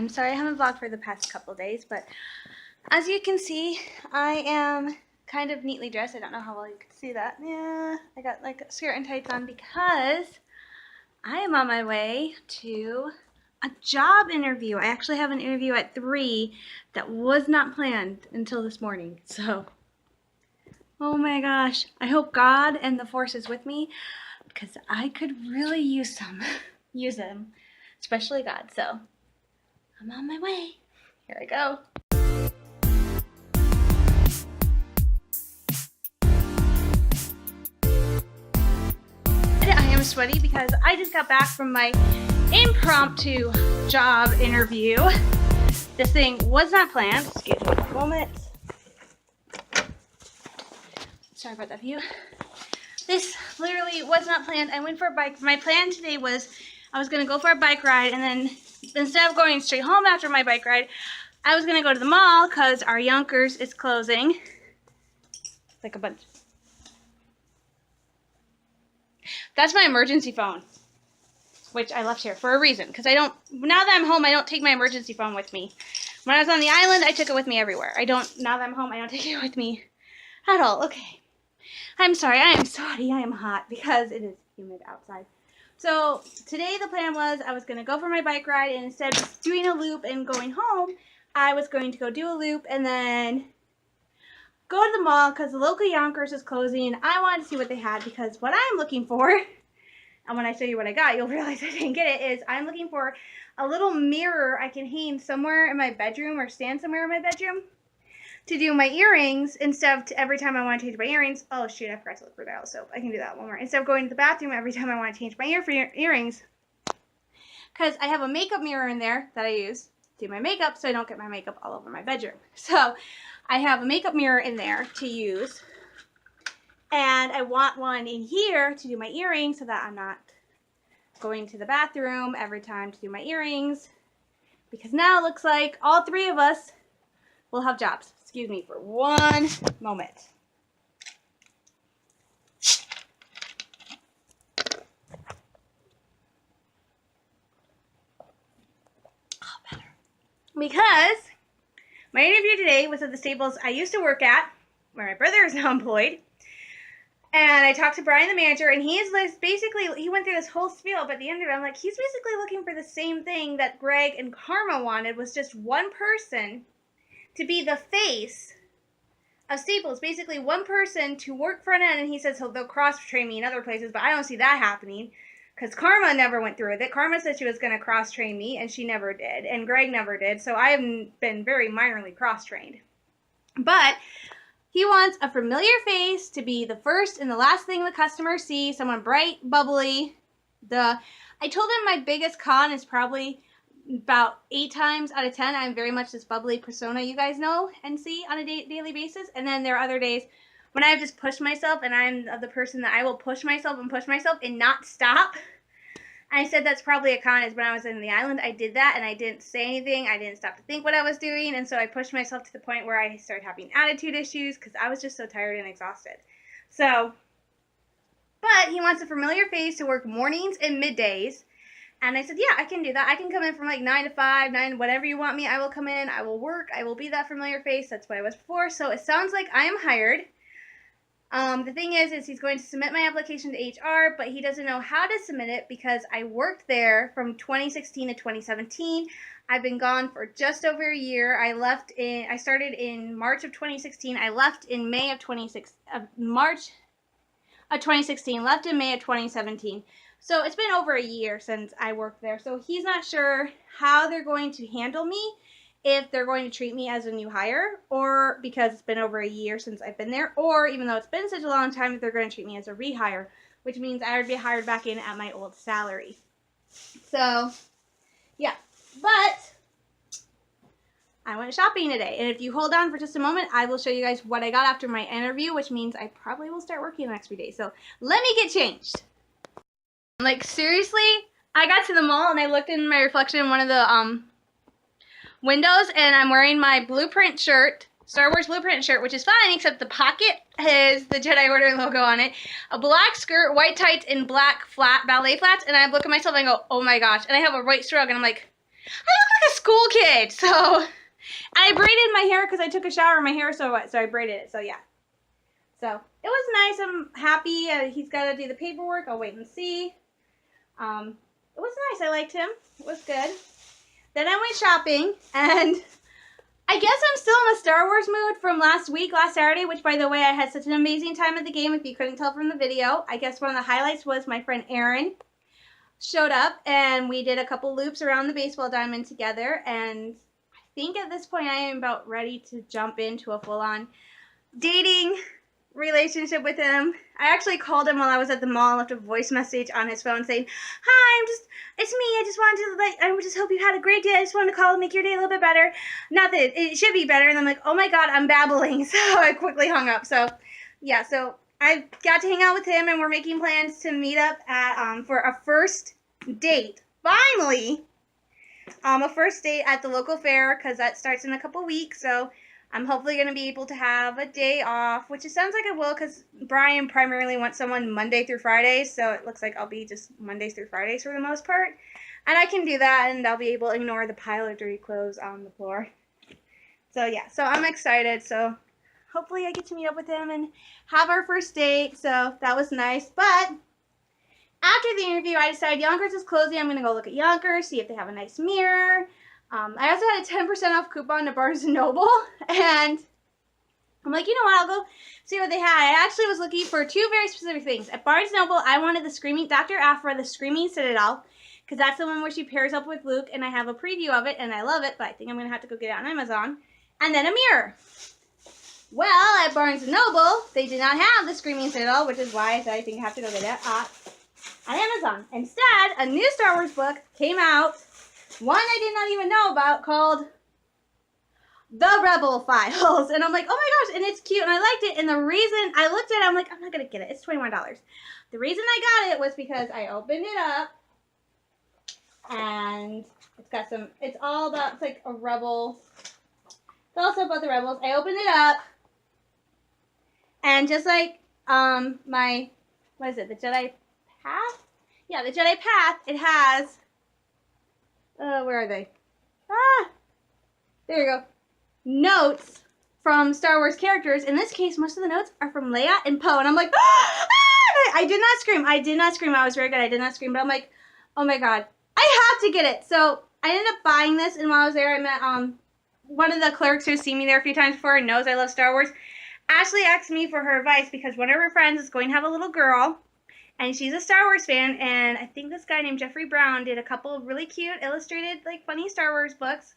I'm sorry I haven't vlogged for the past couple days, but as you can see, I am kind of neatly dressed. I don't know how well you can see that. Yeah, I got like a skirt and tights on because I am on my way to a job interview. I actually have an interview at 3 that was not planned until this morning. So, oh my gosh. I hope God and the force is with me because I could really use them, especially God. So, I'm on my way. Here I go. I am sweaty because I just got back from my impromptu job interview. This thing was not planned. Excuse me a moment. Sorry about that view. This literally was not planned. I went for a bike. My plan today was I was going to go for a bike ride, and then instead of going straight home after my bike ride, I was going to go to the mall because our Yonkers is closing. It's like a bunch. That's my emergency phone, which I left here for a reason, because now that I'm home, I don't take my emergency phone with me. When I was on the island, I took it with me everywhere. Now that I'm home, I don't take it with me at all. Okay. I'm sorry, I am sweaty, I am hot, because it is humid outside. So, today the plan was I was going to go for my bike ride, and instead of doing a loop and going home, I was going to go do a loop and then go to the mall, because the local Yonkers is closing, and I wanted to see what they had, because what I'm looking for, and when I show you what I got, you'll realize I didn't get it, is I'm looking for a little mirror I can hang somewhere in my bedroom, or stand somewhere in my bedroom, to do my earrings, instead of every time I want to change my earrings. Oh shoot, I forgot to look for that, so I can do that one more. Instead of going to the bathroom every time I want to change my earrings, because I have a makeup mirror in there that I use to do my makeup, so I don't get my makeup all over my bedroom. So I have a makeup mirror in there to use, and I want one in here to do my earrings so that I'm not going to the bathroom every time to do my earrings, because now it looks like all three of us will have jobs. Excuse me for one moment. Oh, better. Because my interview today was at the Staples I used to work at, where my brother is now employed. And I talked to Brian, the manager, and he went through this whole spiel, but at the end of it, I'm like, he's basically looking for the same thing that Greg and Karma wanted, was just one person to be the face of Staples. Basically, one person to work front end, and he says they'll cross-train me in other places, but I don't see that happening, because Karma never went through with it. Karma said she was going to cross-train me, and she never did, and Greg never did, so I have been very minorly cross-trained. But he wants a familiar face to be the first and the last thing the customers see, someone bright, bubbly. I told him my biggest con is probably about 8 times out of 10, I'm very much this bubbly persona you guys know and see on a daily basis. And then there are other days when I've just pushed myself, and I'm the person that I will push myself and not stop. I said that's probably a con, is when I was in the island, I did that, and I didn't say anything. I didn't stop to think what I was doing, and so I pushed myself to the point where I started having attitude issues because I was just so tired and exhausted. So, but he wants a familiar face to work mornings and middays. And I said, yeah, I can do that. I can come in from like 9 to 5, 9, whatever you want me. I will come in. I will work. I will be that familiar face. That's what I was before. So it sounds like I am hired. The thing is he's going to submit my application to HR, but he doesn't know how to submit it because I worked there from 2016 to 2017. I've been gone for just over a year. I started in March of 2016. I left in May of 2016, left in May of 2017. So it's been over a year since I worked there. So he's not sure how they're going to handle me, if they're going to treat me as a new hire, or because it's been over a year since I've been there, or even though it's been such a long time, if they're going to treat me as a rehire, which means I would be hired back in at my old salary. So, yeah. But I went shopping today, and if you hold on for just a moment, I will show you guys what I got after my interview, which means I probably will start working the next few days. So let me get changed. Like, seriously, I got to the mall and I looked in my reflection in one of the windows, and I'm wearing my Blueprint shirt, Star Wars Blueprint shirt, which is fine, except the pocket has the Jedi Order logo on it, a black skirt, white tights, and black ballet flats, and I look at myself and I go, oh my gosh, and I have a white shrug, and I'm like, I look like a school cool kid. So I braided my hair because I took a shower and my hair was so wet, so I braided it. So yeah. So it was nice. I'm happy. He's got to do the paperwork. I'll wait and see. It was nice. I liked him. It was good. Then I went shopping, and I guess I'm still in a Star Wars mood from last Saturday, which, by the way, I had such an amazing time at the game, if you couldn't tell from the video. I guess one of the highlights was my friend Erin showed up, and we did a couple loops around the baseball diamond together, and I think at this point I am about ready to jump into a full-on dating relationship with him. I actually called him while I was at the mall and left a voice message on his phone saying, "Hi, it's me. I just wanted to, I just hope you had a great day. I just wanted to call and make your day a little bit better. Not that it should be better." And I'm like, oh my God, I'm babbling. So I quickly hung up. So yeah, so I got to hang out with him, and we're making plans to meet up at, for a first date. Finally, a first date at the local fair, because that starts in a couple weeks. So I'm hopefully going to be able to have a day off, which it sounds like I will, because Brian primarily wants someone Monday through Friday, so it looks like I'll be just Mondays through Fridays for the most part. And I can do that, and I'll be able to ignore the pile of dirty clothes on the floor. So yeah, so I'm excited. So hopefully I get to meet up with him and have our first date. So that was nice. But after the interview, I decided Yonkers is closing. I'm going to go look at Yonkers, see if they have a nice mirror. I also had a 10% off coupon to Barnes & Noble, and I'm like, you know what, I'll go see what they had. I actually was looking for two very specific things. At Barnes & Noble, I wanted the Dr. Aphra, the Screaming Citadel, because that's the one where she pairs up with Luke, and I have a preview of it, and I love it, but I think I'm going to have to go get it on Amazon. And then a mirror. Well, at Barnes & Noble, they did not have the Screaming Citadel, which is why I said I think I have to go get it on Amazon. Instead, a new Star Wars book came out, one I did not even know about, called The Rebel Files. And I'm like, oh my gosh, and it's cute, and I liked it. And the reason I looked at it, I'm like, I'm not going to get it. It's $21. The reason I got it was because I opened it up, and it's got some, it's all about, it's like a rebel. It's also about the rebels. I opened it up, and just like my, what is it, the Jedi Path? Yeah, the Jedi Path, it has, where are they? There you go. Notes from Star Wars characters. In this case, most of the notes are from Leia and Poe. And I'm like, I did not scream. I did not scream. I was very good. I did not scream. But I'm like, oh my God, I have to get it. So I ended up buying this. And while I was there, I met one of the clerks who's seen me there a few times before and knows I love Star Wars. Ashley asked me for her advice because one of her friends is going to have a little girl. And she's a Star Wars fan, and I think this guy named Jeffrey Brown did a couple of really cute, illustrated, like, funny Star Wars books,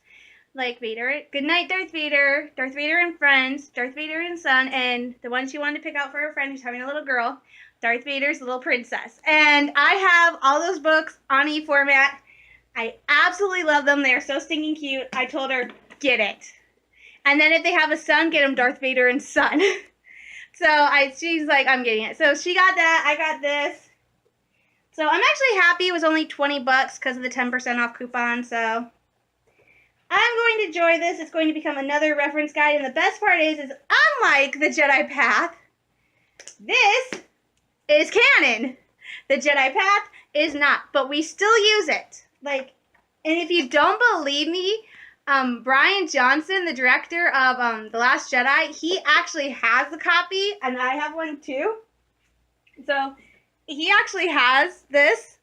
like Vader, Goodnight Darth Vader, Darth Vader and Friends, Darth Vader and Son, and the one she wanted to pick out for her friend who's having a little girl, Darth Vader's Little Princess. And I have all those books on e-format. I absolutely love them. They're so stinking cute. I told her, get it. And then if they have a son, get them Darth Vader and Son. So she's like, I'm getting it. So she got that. I got this. So I'm actually happy it was only $20 because of the 10% off coupon. So I'm going to enjoy this. It's going to become another reference guide. And the best part is unlike the Jedi Path, this is canon. The Jedi Path is not, but we still use it. Like, and if you don't believe me, Brian Johnson, the director of The Last Jedi, he actually has the copy, and I have one too. So he actually has this,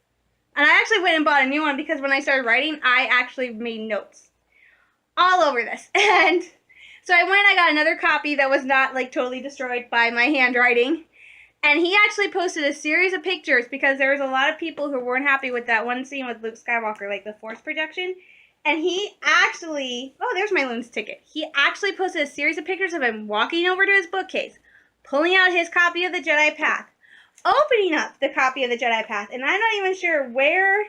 and I actually went and bought a new one because when I started writing, I actually made notes all over this. And so I went and I got another copy that was not like totally destroyed by my handwriting. And he actually posted a series of pictures because there was a lot of people who weren't happy with that one scene with Luke Skywalker, like the Force projection. And he actually, oh, there's my Loon's ticket. He actually posted a series of pictures of him walking over to his bookcase, pulling out his copy of the Jedi Path, opening up the copy of the Jedi Path, and I'm not even sure where,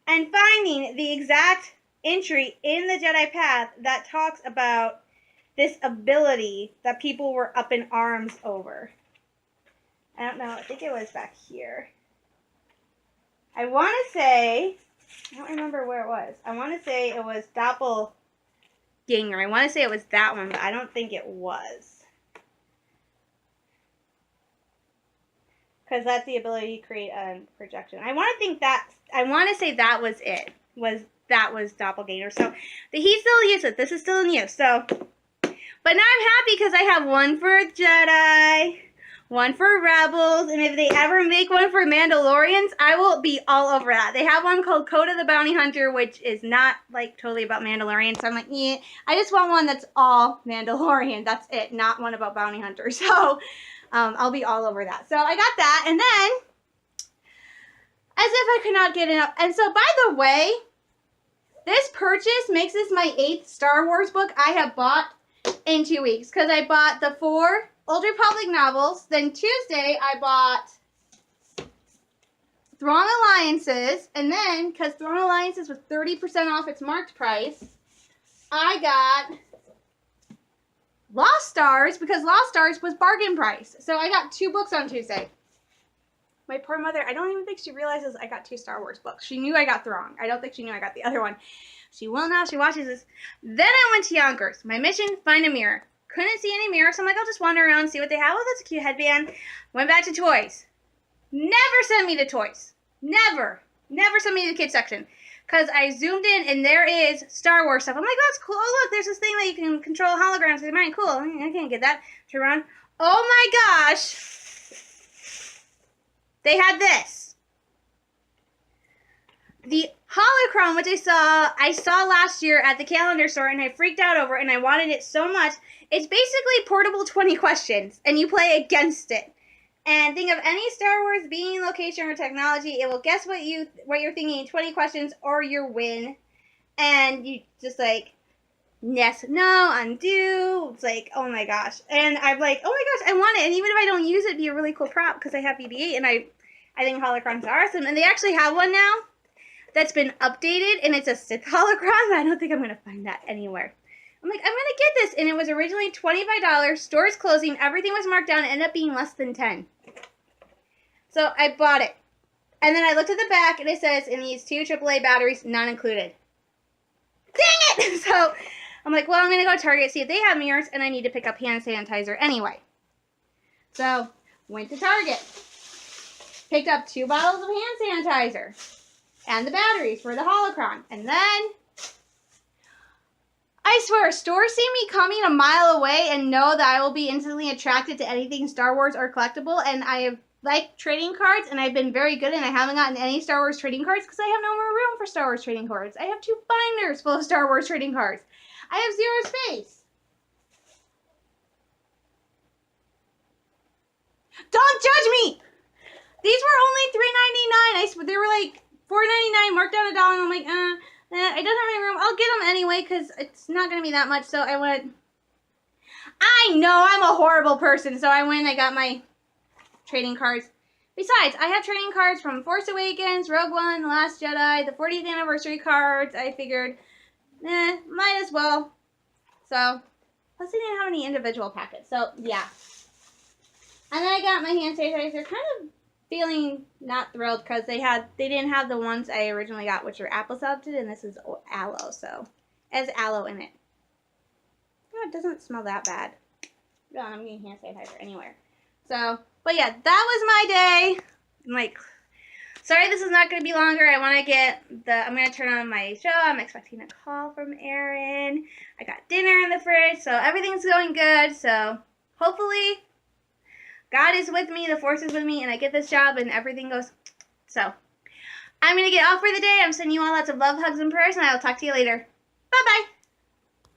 and finding the exact entry in the Jedi Path that talks about this ability that people were up in arms over. I don't know. I think it was back here. I want to say, I don't remember where it was. I want to say it was Doppelganger. I want to say it was that one, but I don't think it was. Because that's the ability to create a projection. I want to say that was it. Was that was Doppelganger. So he still uses it. This is still in use. So, but now I'm happy because I have one for Jedi, one for Rebels, and if they ever make one for Mandalorians, I will be all over that. They have one called Coda the Bounty Hunter, which is not like totally about Mandalorian. So I'm like, yeah, I just want one that's all Mandalorian. That's it, not one about bounty hunters. So I'll be all over that. So I got that, and then as if I could not get enough. And so, by the way, this purchase makes this my 8th Star Wars book I have bought in 2 weeks, because I bought the 4 Old Republic novels. Then Tuesday I bought Thrawn Alliances, and then because Thrawn Alliances was 30% off its marked price, I got Lost Stars because Lost Stars was bargain price. So I got 2 books on Tuesday. My poor mother, I don't even think she realizes I got 2 Star Wars books. She knew I got Thrawn. I don't think she knew I got the other one. She will now. She watches this. Then I went to Yonkers. My mission, find a mirror. Couldn't see any mirror, so I'm like, I'll just wander around and see what they have. Oh, that's a cute headband. Went back to toys. Never sent me to toys. Never. Never sent me to the kids section. Because I zoomed in and there is Star Wars stuff. I'm like, that's cool. Oh, look, there's this thing that you can control holograms with your mind. Cool. I can't get that. Turn around. Oh my gosh. They had this. The Holocron, which I saw last year at the calendar store, and I freaked out over it, and I wanted it so much. It's basically portable 20 questions, and you play against it. And think of any Star Wars being, location, or technology. It will guess what you're thinking in 20 questions, or your win. And you just like, yes, no, undo. It's like, oh my gosh. And I'm like, oh my gosh, I want it. And even if I don't use it, it'd be a really cool prop because I have BB-8, and I think holocrons are awesome. And they actually have one now that's been updated, and it's a Sith holocron. I don't think I'm going to find that anywhere. I'm like, I'm going to get this. And it was originally $25. Stores closing. Everything was marked down. It ended up being less than $10. So I bought it. And then I looked at the back, and it says, it needs 2 AAA batteries, not included. Dang it! So I'm like, well, I'm going to go to Target, see if they have mirrors, and I need to pick up hand sanitizer anyway. So went to Target. Picked up 2 bottles of hand sanitizer. And the batteries for the holocron. And then, I swear, stores see me coming a mile away and know that I will be instantly attracted to anything Star Wars or collectible. And I have liked trading cards, and I've been very good, and I haven't gotten any Star Wars trading cards because I have no more room for Star Wars trading cards. I have 2 binders full of Star Wars trading cards. I have 0 space. Don't judge me! These were only $3.99. I swear, they were like $4.99, marked down $1, and I'm like, it doesn't have any room. I'll get them anyway, because it's not going to be that much, so I went, I know, I'm a horrible person, so I went and I got my trading cards. Besides, I have trading cards from Force Awakens, Rogue One, The Last Jedi, the 40th anniversary cards. I figured, might as well. So, plus they didn't have any individual packets, so yeah. And then I got my hand sanitizer, kind of feeling not thrilled because they didn't have the ones I originally got, which are apple scented, and this is aloe, so it has aloe in it. Oh, it doesn't smell that bad. No, I'm getting hand sanitizer anywhere. So, but yeah, that was my day. I'm like, sorry this is not going to be longer. I'm going to turn on my show. I'm expecting a call from Erin. I got dinner in the fridge, so everything's going good. So, hopefully God is with me, the Force is with me, and I get this job, and everything goes. So, I'm going to get off for the day. I'm sending you all lots of love, hugs, and prayers, and I will talk to you later. Bye-bye.